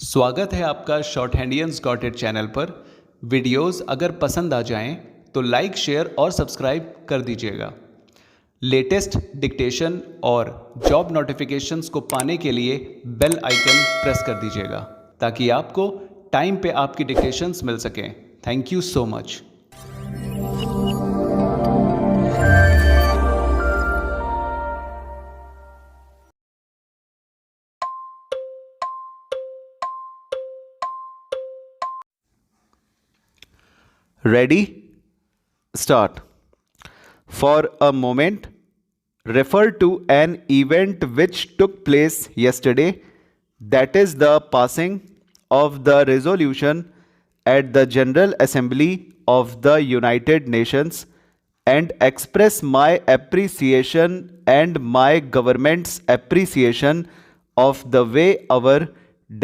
स्वागत है आपका शॉर्ट हैंडियंस गॉट इट चैनल पर। वीडियोस अगर पसंद आ जाएं तो लाइक, शेयर और सब्सक्राइब कर दीजिएगा। लेटेस्ट डिक्टेशन और जॉब नोटिफिकेशंस को पाने के लिए बेल आइकन प्रेस कर दीजिएगा ताकि आपको टाइम पे आपकी डिक्टेशंस मिल सकें। Thank you so much. Ready? Start. For a moment, refer to an event which took place yesterday, that is the passing of the resolution at the General Assembly of the United Nations, and express my appreciation and my government's appreciation of the way our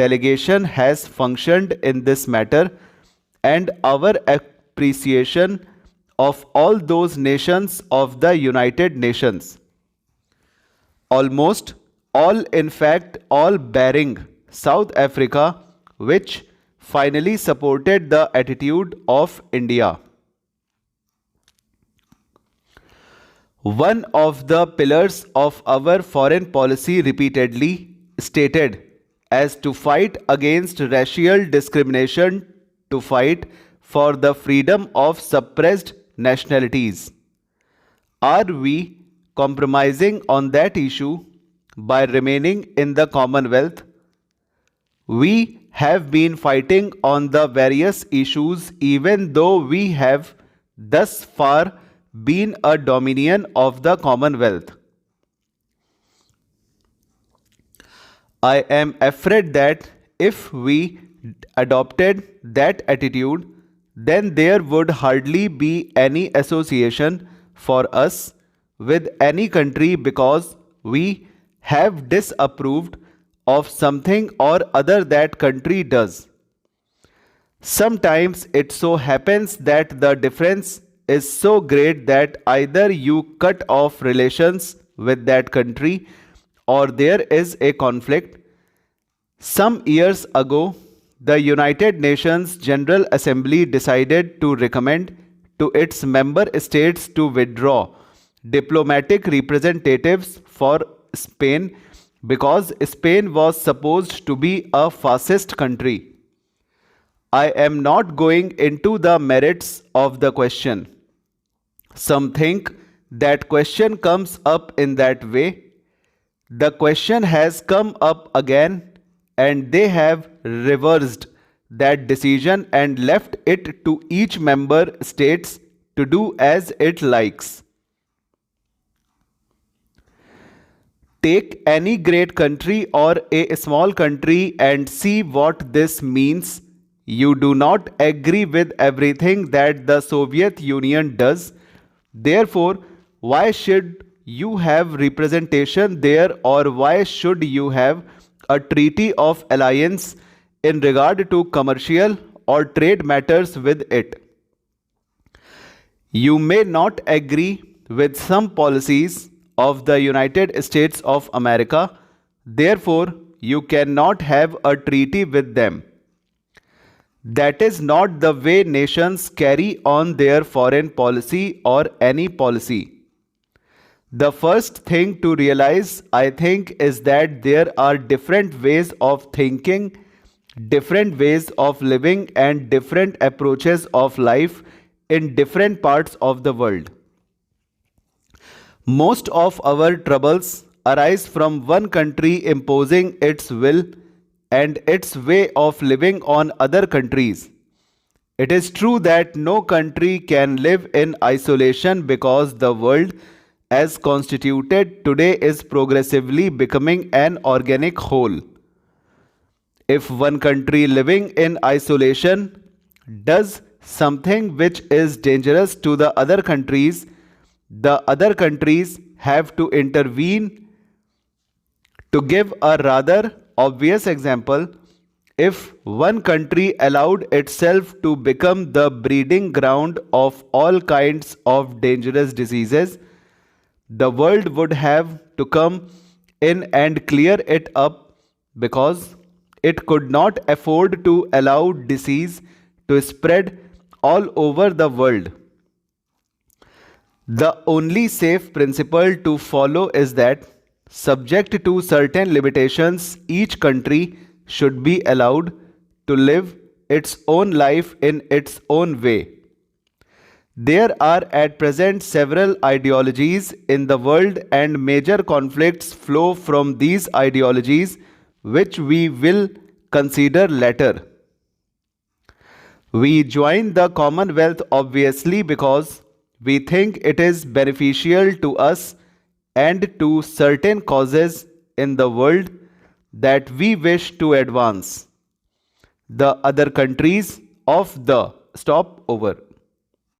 delegation has functioned in this matter, and our appreciation of all those nations of the United Nations. Almost all, in fact, all barring South Africa, which finally supported the attitude of India. One of the pillars of our foreign policy repeatedly stated as to fight against racial discrimination, to fight for the freedom of suppressed nationalities. Are we compromising on that issue by remaining in the Commonwealth? We have been fighting on the various issues even though we have thus far been a dominion of the Commonwealth. I am afraid that if we adopted that attitude, then there would hardly be any association for us with any country because we have disapproved of something or other that country does. Sometimes it so happens that the difference is so great that either you cut off relations with that country or there is a conflict. Some years ago, the United Nations General Assembly decided to recommend to its member states to withdraw diplomatic representatives for Spain because Spain was supposed to be a fascist country. I am not going into the merits of the question. Some think that question comes up in that way. The question has come up again, and they have reversed that decision and left it to each member states to do as it likes. Take any great country or a small country and see what this means. You do not agree with everything that the Soviet Union does. Therefore, why should you have representation there, or why should you have a treaty of alliance in regard to commercial or trade matters with it? You may not agree with some policies of the United States of America, therefore you cannot have a treaty with them. That is not the way nations carry on their foreign policy or any policy. The first thing to realize, I think, is that there are different ways of thinking, different ways of living, and different approaches of life in different parts of the world. Most of our troubles arise from one country imposing its will and its way of living on other countries. It is true that no country can live in isolation because the world as constituted today is progressively becoming an organic whole. If one country living in isolation does something which is dangerous to the other countries have to intervene. To give a rather obvious example, if one country allowed itself to become the breeding ground of all kinds of dangerous diseases, the world would have to come in and clear it up because it could not afford to allow disease to spread all over the world. The only safe principle to follow is that, subject to certain limitations, each country should be allowed to live its own life in its own way. There are at present several ideologies in the world, and major conflicts flow from these ideologies, which we will consider later. We join the Commonwealth obviously because we think it is beneficial to us and to certain causes in the world that we wish to advance. The other countries of the stop over.